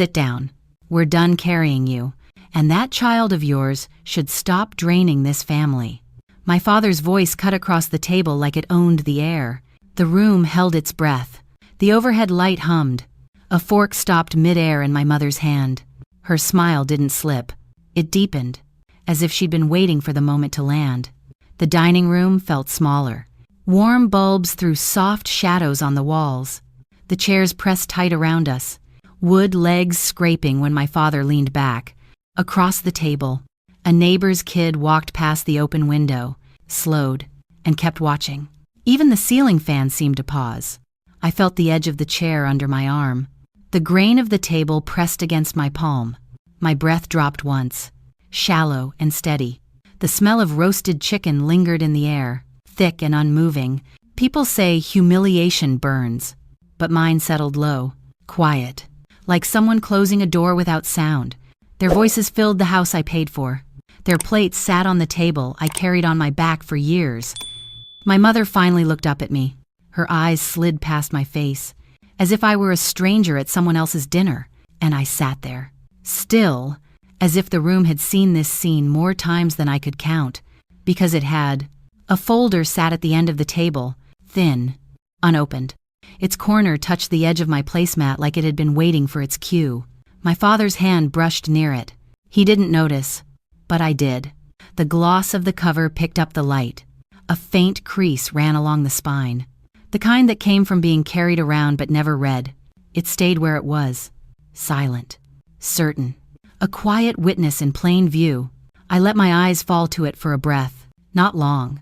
Sit down. We're done carrying you, and that child of yours should stop draining this family." My father's voice cut across the table like it owned the air. The room held its breath. The overhead light hummed. A fork stopped mid-air in my mother's hand. Her smile didn't slip. It deepened, as if she'd been waiting for the moment to land. The dining room felt smaller. Warm bulbs threw soft shadows on the walls. The chairs pressed tight around us, wood legs scraping when my father leaned back. Across the table, a neighbor's kid walked past the open window, slowed, and kept watching. Even the ceiling fan seemed to pause. I felt the edge of the chair under my arm. The grain of the table pressed against my palm. My breath dropped once, shallow and steady. The smell of roasted chicken lingered in the air, thick and unmoving. People say humiliation burns, but mine settled low, quiet, like someone closing a door without sound. Their voices filled the house I paid for. Their plates sat on the table I carried on my back for years. My mother finally looked up at me. Her eyes slid past my face, as if I were a stranger at someone else's dinner, and I sat there, still, as if the room had seen this scene more times than I could count, because it had. A folder sat at the end of the table, thin, unopened. Its corner touched the edge of my placemat like it had been waiting for its cue. My father's hand brushed near it. He didn't notice, but I did. The gloss of the cover picked up the light. A faint crease ran along the spine, the kind that came from being carried around but never read. It stayed where it was, silent, certain, a quiet witness in plain view. I let my eyes fall to it for a breath, not long,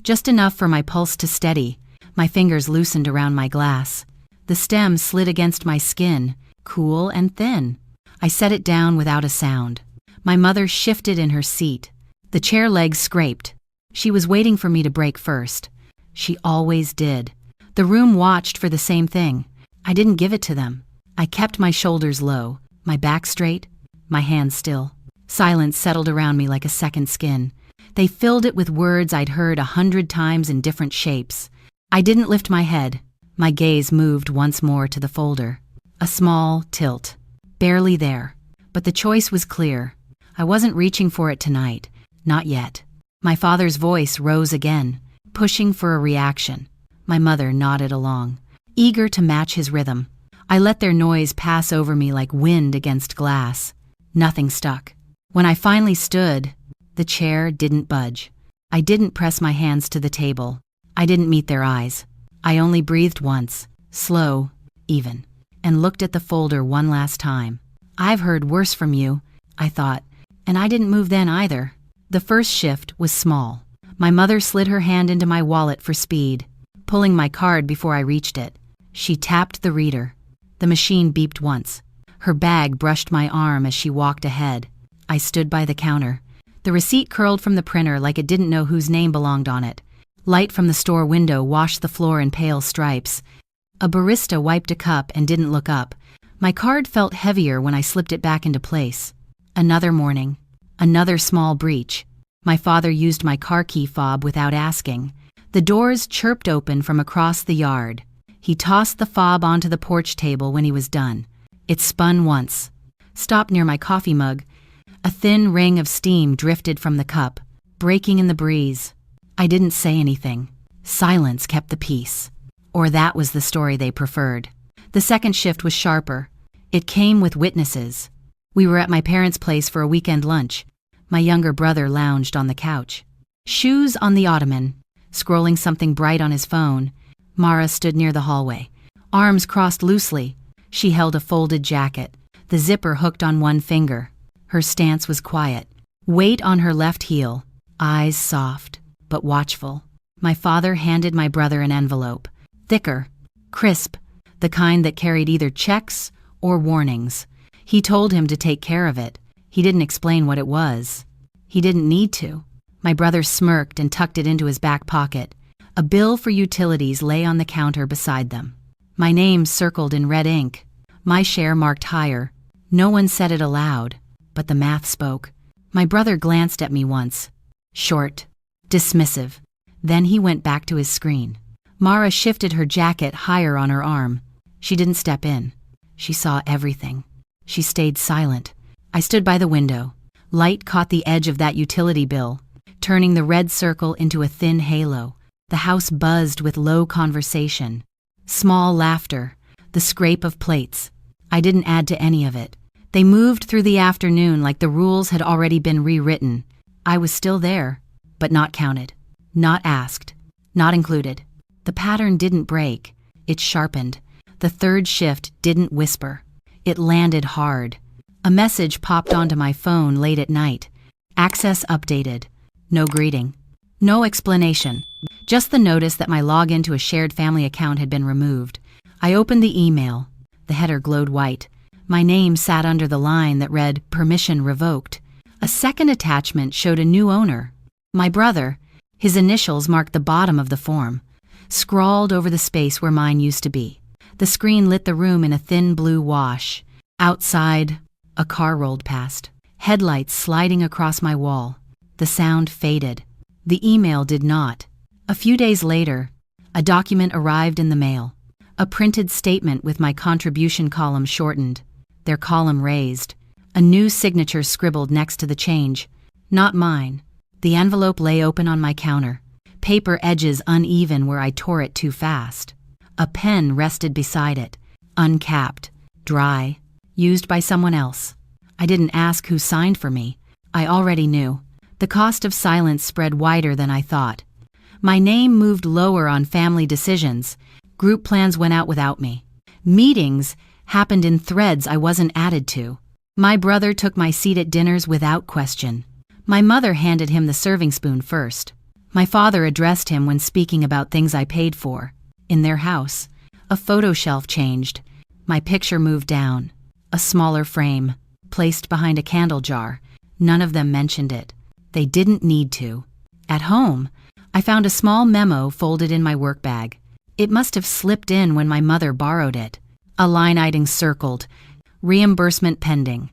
just enough for my pulse to steady. My fingers loosened around my glass. The stem slid against my skin, cool and thin. I set it down without a sound. My mother shifted in her seat. The chair legs scraped. She was waiting for me to break first. She always did. The room watched for the same thing. I didn't give it to them. I kept my shoulders low, my back straight, my hands still. Silence settled around me like a second skin. They filled it with words I'd heard 100 times in different shapes. I didn't lift my head. My gaze moved once more to the folder. A small tilt. Barely there. But the choice was clear. I wasn't reaching for it tonight. Not yet. My father's voice rose again, pushing for a reaction. My mother nodded along, eager to match his rhythm. I let their noise pass over me like wind against glass. Nothing stuck. When I finally stood, the chair didn't budge. I didn't press my hands to the table. I didn't meet their eyes. I only breathed once, slow, even, and looked at the folder one last time. I've heard worse from you, I thought, and I didn't move then either. The first shift was small. My mother slid her hand into my wallet for speed, pulling my card before I reached it. She tapped the reader. The machine beeped once. Her bag brushed my arm as she walked ahead. I stood by the counter. The receipt curled from the printer like it didn't know whose name belonged on it. Light from the store window washed the floor in pale stripes. A barista wiped a cup and didn't look up. My card felt heavier when I slipped it back into place. Another morning. Another small breach. My father used my car key fob without asking. The doors chirped open from across the yard. He tossed the fob onto the porch table when he was done. It spun once, stopped near my coffee mug. A thin ring of steam drifted from the cup, breaking in the breeze. I didn't say anything. Silence kept the peace. Or that was the story they preferred. The second shift was sharper. It came with witnesses. We were at my parents' place for a weekend lunch. My younger brother lounged on the couch, shoes on the ottoman, scrolling something bright on his phone. Mara stood near the hallway, arms crossed loosely. She held a folded jacket, the zipper hooked on one finger. Her stance was quiet, weight on her left heel, eyes soft, but watchful. My father handed my brother an envelope, thicker, crisp, the kind that carried either checks or warnings. He told him to take care of it. He didn't explain what it was. He didn't need to. My brother smirked and tucked it into his back pocket. A bill for utilities lay on the counter beside them. My name circled in red ink. My share marked higher. No one said it aloud, but the math spoke. My brother glanced at me once. Short, dismissive. Then he went back to his screen. Mara shifted her jacket higher on her arm. She didn't step in. She saw everything. She stayed silent. I stood by the window. Light caught the edge of that utility bill, turning the red circle into a thin halo. The house buzzed with low conversation. Small laughter. The scrape of plates. I didn't add to any of it. They moved through the afternoon like the rules had already been rewritten. I was still there, but not counted. Not asked. Not included. The pattern didn't break. It sharpened. The third shift didn't whisper. It landed hard. A message popped onto my phone late at night. Access updated. No greeting. No explanation. Just the notice that my login to a shared family account had been removed. I opened the email. The header glowed white. My name sat under the line that read, "Permission revoked." A second attachment showed a new owner. My brother. His initials marked the bottom of the form, scrawled over the space where mine used to be. The screen lit the room in a thin blue wash. Outside, a car rolled past, headlights sliding across my wall. The sound faded. The email did not. A few days later, a document arrived in the mail. A printed statement with my contribution column shortened, their column raised. A new signature scribbled next to the change. Not mine. The envelope lay open on my counter, paper edges uneven where I tore it too fast. A pen rested beside it, uncapped, dry, used by someone else. I didn't ask who signed for me. I already knew. The cost of silence spread wider than I thought. My name moved lower on family decisions. Group plans went out without me. Meetings happened in threads I wasn't added to. My brother took my seat at dinners without question. My mother handed him the serving spoon first. My father addressed him when speaking about things I paid for. In their house, a photo shelf changed. My picture moved down. A smaller frame, placed behind a candle jar. None of them mentioned it. They didn't need to. At home, I found a small memo folded in my work bag. It must have slipped in when my mother borrowed it. A line item circled, reimbursement pending.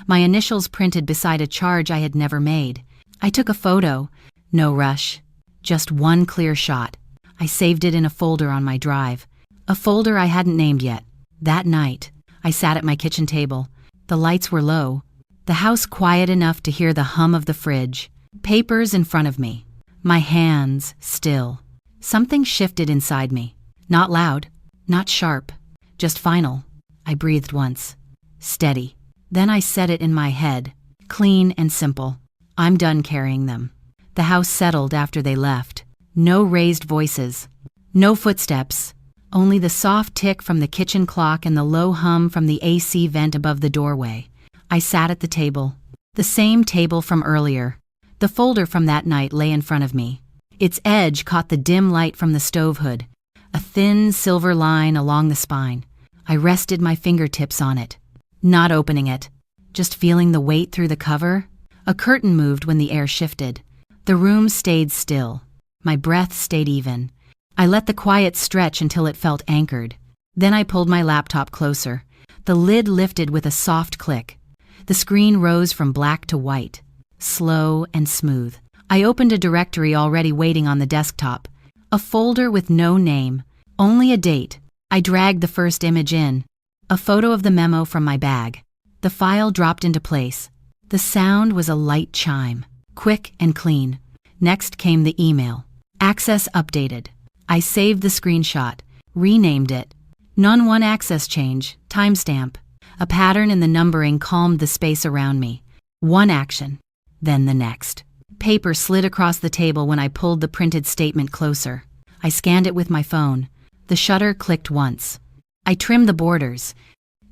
My initials printed beside a charge I had never made. I took a photo. No rush. Just one clear shot. I saved it in a folder on my drive. A folder I hadn't named yet. That night, I sat at my kitchen table. The lights were low. The house quiet enough to hear the hum of the fridge. Papers in front of me. My hands still. Something shifted inside me. Not loud. Not sharp. Just final. I breathed once. Steady. Then I said it in my head, clean and simple. I'm done carrying them. The house settled after they left. No raised voices. No footsteps. Only the soft tick from the kitchen clock and the low hum from the AC vent above the doorway. I sat at the table. The same table from earlier. The folder from that night lay in front of me. Its edge caught the dim light from the stove hood. A thin silver line along the spine. I rested my fingertips on it. Not opening it, just feeling the weight through the cover. A curtain moved when the air shifted. The room stayed still. My breath stayed even. I let the quiet stretch until it felt anchored. Then I pulled my laptop closer. The lid lifted with a soft click. The screen rose from black to white, slow and smooth. I opened a directory already waiting on the desktop. A folder with no name, only a date. I dragged the first image in. A photo of the memo from my bag. The file dropped into place. The sound was a light chime, quick and clean. Next came the email. Access updated. I saved the screenshot, renamed it. None one access change, timestamp. A pattern in the numbering calmed the space around me. One action, then the next. Paper slid across the table when I pulled the printed statement closer. I scanned it with my phone. The shutter clicked once. I trimmed the borders,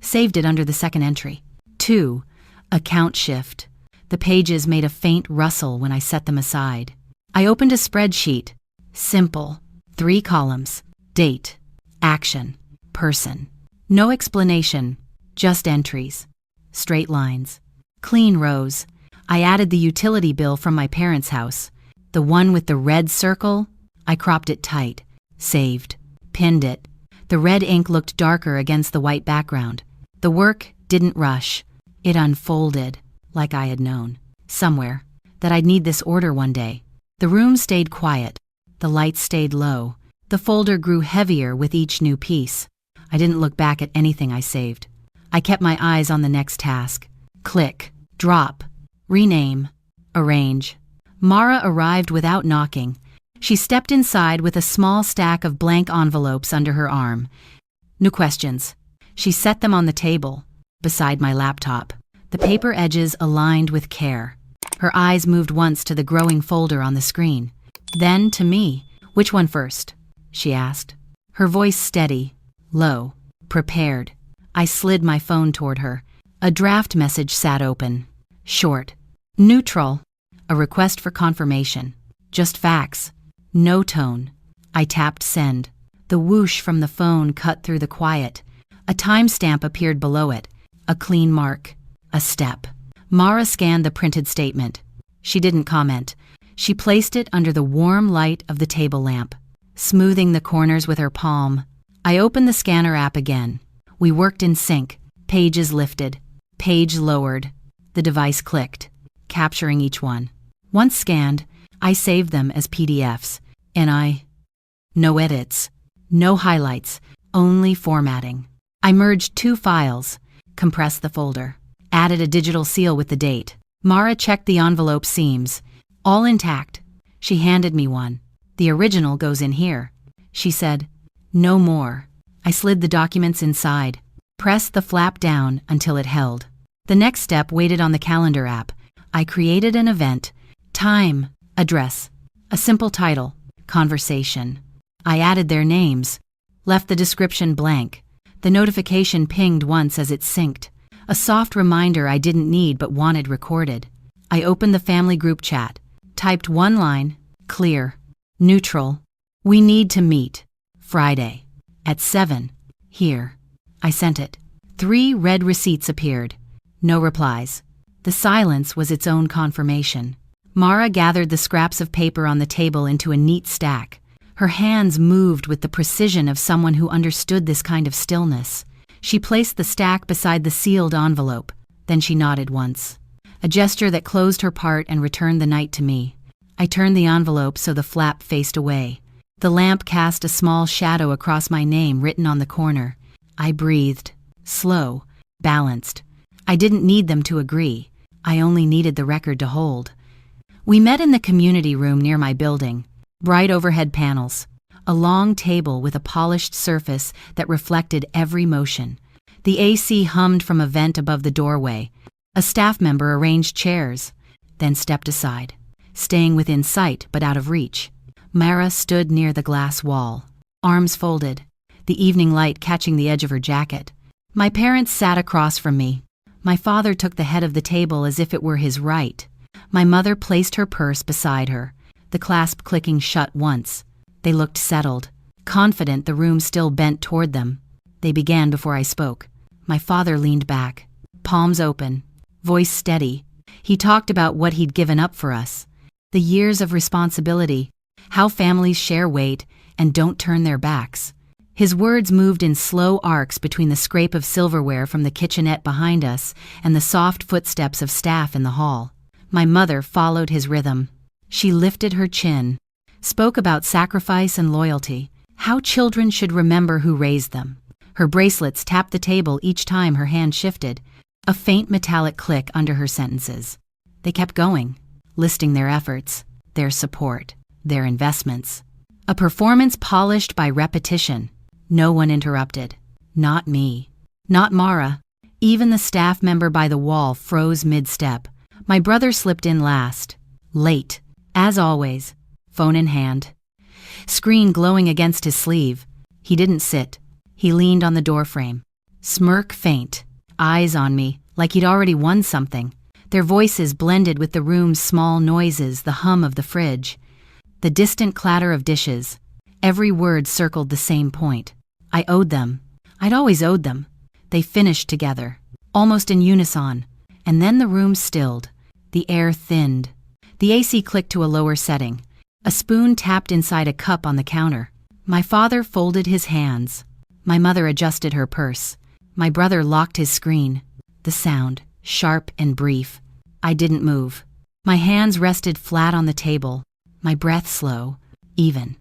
saved it under the second entry. 2. Account shift. The pages made a faint rustle when I set them aside. I opened a spreadsheet. Simple. 3 columns. Date. Action. Person. No explanation. Just entries. Straight lines. Clean rows. I added the utility bill from my parents' house. The one with the red circle. I cropped it tight. Saved. Pinned it. The red ink looked darker against the white background. The work didn't rush. It unfolded, like I had known, somewhere, that I'd need this order one day. The room stayed quiet. The lights stayed low. The folder grew heavier with each new piece. I didn't look back at anything I saved. I kept my eyes on the next task. Click, drop, rename, arrange. Mara arrived without knocking. She stepped inside with a small stack of blank envelopes under her arm. No questions. She set them on the table, beside my laptop, the paper edges aligned with care. Her eyes moved once to the growing folder on the screen, then to me. "Which one first?" she asked. Her voice steady, low, prepared. I slid my phone toward her. A draft message sat open. Short. Neutral. A request for confirmation. Just facts. No tone. I tapped send. The whoosh from the phone cut through the quiet. A timestamp appeared below it. A clean mark. A step. Mara scanned the printed statement. She didn't comment. She placed it under the warm light of the table lamp, smoothing the corners with her palm. I opened the scanner app again. We worked in sync. Pages lifted. Page lowered. The device clicked, capturing each one. Once scanned, I saved them as PDFs, and no edits, no highlights, only formatting. I merged 2 files, compressed the folder, added a digital seal with the date. Mara checked the envelope seams. All intact. She handed me one. "The original goes in here," she said. "No more." I slid the documents inside, pressed the flap down until it held. The next step waited on the calendar app. I created an event, time, address, a simple title, conversation. I added their names, left the description blank. The notification pinged once as it synced, a soft reminder I didn't need but wanted recorded. I opened the family group chat, typed one line, clear, neutral. "We need to meet. Friday. At 7. Here." I sent it. 3 red receipts appeared. No replies. The silence was its own confirmation. Mara gathered the scraps of paper on the table into a neat stack. Her hands moved with the precision of someone who understood this kind of stillness. She placed the stack beside the sealed envelope. Then she nodded once, a gesture that closed her part and returned the night to me. I turned the envelope so the flap faced away. The lamp cast a small shadow across my name written on the corner. I breathed, slow, balanced. I didn't need them to agree. I only needed the record to hold. We met in the community room near my building. Bright overhead panels. A long table with a polished surface that reflected every motion. The AC hummed from a vent above the doorway. A staff member arranged chairs, then stepped aside, staying within sight but out of reach. Mara stood near the glass wall, arms folded, the evening light catching the edge of her jacket. My parents sat across from me. My father took the head of the table as if it were his right. My mother placed her purse beside her, the clasp clicking shut once. They looked settled, confident the room still bent toward them. They began before I spoke. My father leaned back, palms open, voice steady. He talked about what he'd given up for us. The years of responsibility, how families share weight and don't turn their backs. His words moved in slow arcs between the scrape of silverware from the kitchenette behind us and the soft footsteps of staff in the hall. My mother followed his rhythm. She lifted her chin, spoke about sacrifice and loyalty, how children should remember who raised them. Her bracelets tapped the table each time her hand shifted, a faint metallic click under her sentences. They kept going, listing their efforts, their support, their investments. A performance polished by repetition. No one interrupted. Not me. Not Mara. Even the staff member by the wall froze mid-step. My brother slipped in last. Late. As always. Phone in hand. Screen glowing against his sleeve. He didn't sit. He leaned on the doorframe. Smirk faint. Eyes on me, like he'd already won something. Their voices blended with the room's small noises, the hum of the fridge, the distant clatter of dishes. Every word circled the same point. I owed them. I'd always owed them. They finished together, almost in unison, and then the room stilled. The air thinned. The AC clicked to a lower setting. A spoon tapped inside a cup on the counter. My father folded his hands. My mother adjusted her purse. My brother locked his screen. The sound, sharp and brief. I didn't move. My hands rested flat on the table. My breath slow, even.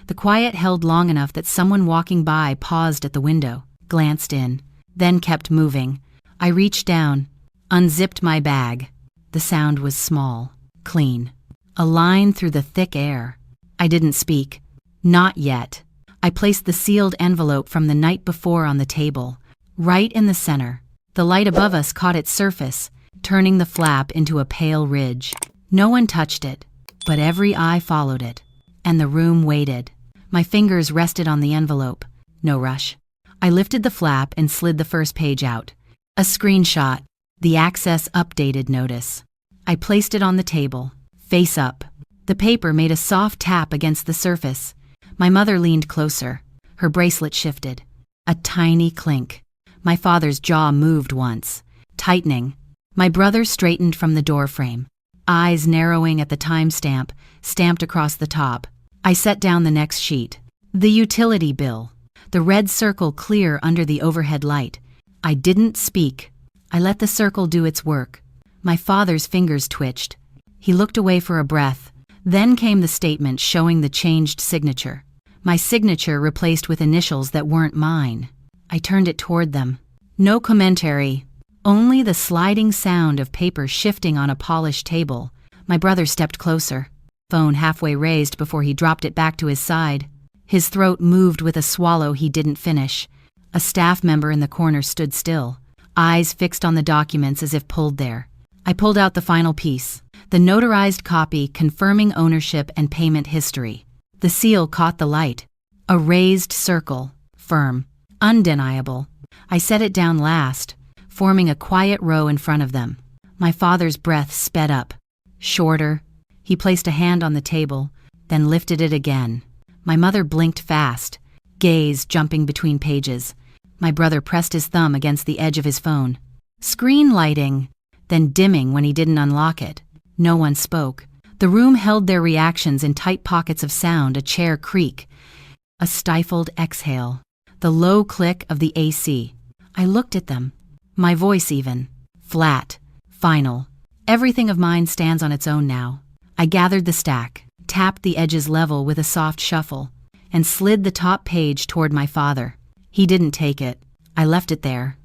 The quiet held long enough that someone walking by paused at the window, glanced in. then kept moving. I reached down, unzipped my bag. The sound was small, clean. A line through the thick air. I didn't speak. Not yet. I placed the sealed envelope from the night before on the table, right in the center. The light above us caught its surface, turning the flap into a pale ridge. No one touched it, but every eye followed it. And the room waited. My fingers rested on the envelope. No rush. I lifted the flap and slid the first page out. A screenshot. The Access Updated notice. I placed it on the table, face up. The paper made a soft tap against the surface. My mother leaned closer. Her bracelet shifted. A tiny clink. My father's jaw moved once, tightening. My brother straightened from the doorframe, eyes narrowing at the timestamp stamped across the top. I set down the next sheet. The utility bill. The red circle clear under the overhead light. I didn't speak. I let the circle do its work. My father's fingers twitched. He looked away for a breath. Then came the statement showing the changed signature. My signature replaced with initials that weren't mine. I turned it toward them. No commentary, only the sliding sound of paper shifting on a polished table. My brother stepped closer, phone halfway raised before he dropped it back to his side. His throat moved with a swallow he didn't finish. A staff member in the corner stood still, eyes fixed on the documents as if pulled there. I pulled out the final piece, the notarized copy confirming ownership and payment history. The seal caught the light. A raised circle, firm, undeniable. I set it down last, forming a quiet row in front of them. My father's breath sped up. Shorter. He placed a hand on the table, then lifted it again. My mother blinked fast, gaze jumping between pages. My brother pressed his thumb against the edge of his phone. Screen lighting, then dimming when he didn't unlock it. No one spoke. The room held their reactions in tight pockets of sound, a chair creak, a stifled exhale, the low click of the AC. I looked at them. My voice even. Flat. Final. Everything of mine stands on its own now. I gathered the stack, tapped the edges level with a soft shuffle, and slid the top page toward my father. He didn't take it. I left it there.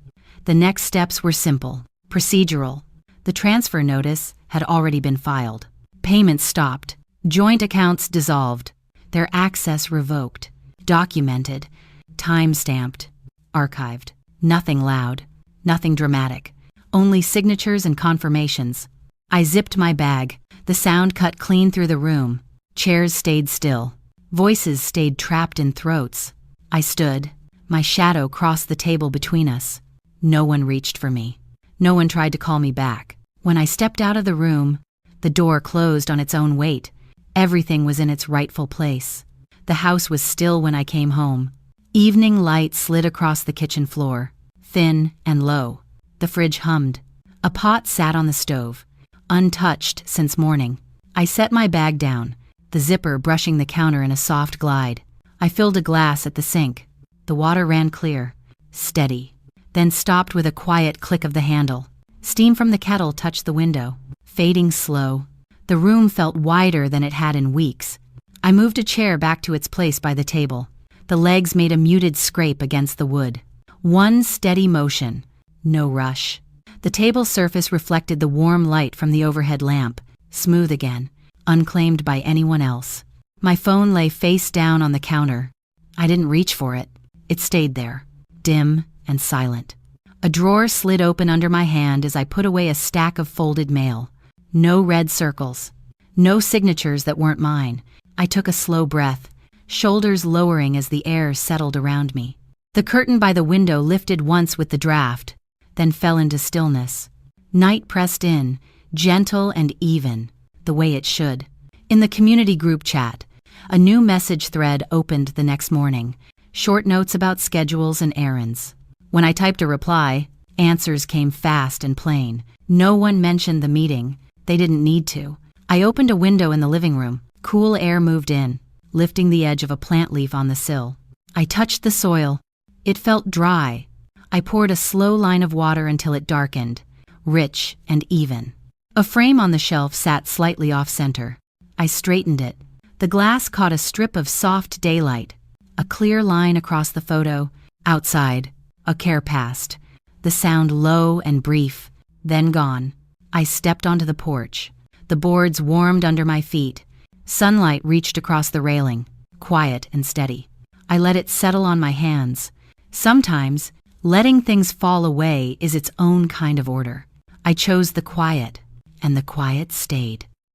The next steps were simple, procedural. The transfer notice had already been filed. Payments stopped. Joint accounts dissolved. Their access revoked. Documented. Time-stamped. Archived. Nothing loud. Nothing dramatic. Only signatures and confirmations. I zipped my bag. The sound cut clean through the room. Chairs stayed still. Voices stayed trapped in throats. I stood. My shadow crossed the table between us. No one reached for me. No one tried to call me back. When I stepped out of the room, the door closed on its own weight. Everything was in its rightful place. The house was still when I came home. Evening light slid across the kitchen floor, thin and low. The fridge hummed. A pot sat on the stove, untouched since morning. I set my bag down, the zipper brushing the counter in a soft glide. I filled a glass at the sink. The water ran clear, steady, then stopped with a quiet click of the handle. Steam from the kettle touched the window, fading slow. The room felt wider than it had in weeks. I moved a chair back to its place by the table. The legs made a muted scrape against the wood. One steady motion. No rush. The table surface reflected the warm light from the overhead lamp, smooth again, unclaimed by anyone else. My phone lay face down on the counter. I didn't reach for it. It stayed there, dim and silent. A drawer slid open under my hand as I put away a stack of folded mail. No red circles. No signatures that weren't mine. I took a slow breath, shoulders lowering as the air settled around me. The curtain by the window lifted once with the draft, then fell into stillness. Night pressed in, gentle and even, the way it should. In the community group chat, a new message thread opened the next morning, short notes about schedules and errands. When I typed a reply, answers came fast and plain. No one mentioned the meeting. They didn't need to. I opened a window in the living room. Cool air moved in, lifting the edge of a plant leaf on the sill. I touched the soil. It felt dry. I poured a slow line of water until it darkened, rich and even. A frame on the shelf sat slightly off-center. I straightened it. The glass caught a strip of soft daylight, a clear line across the photo. Outside, A care passed, the sound low and brief, then gone. I stepped onto the porch. The boards warmed under my feet. Sunlight reached across the railing, quiet and steady. I let it settle on my hands. Sometimes, letting things fall away is its own kind of order. I chose the quiet, and the quiet stayed.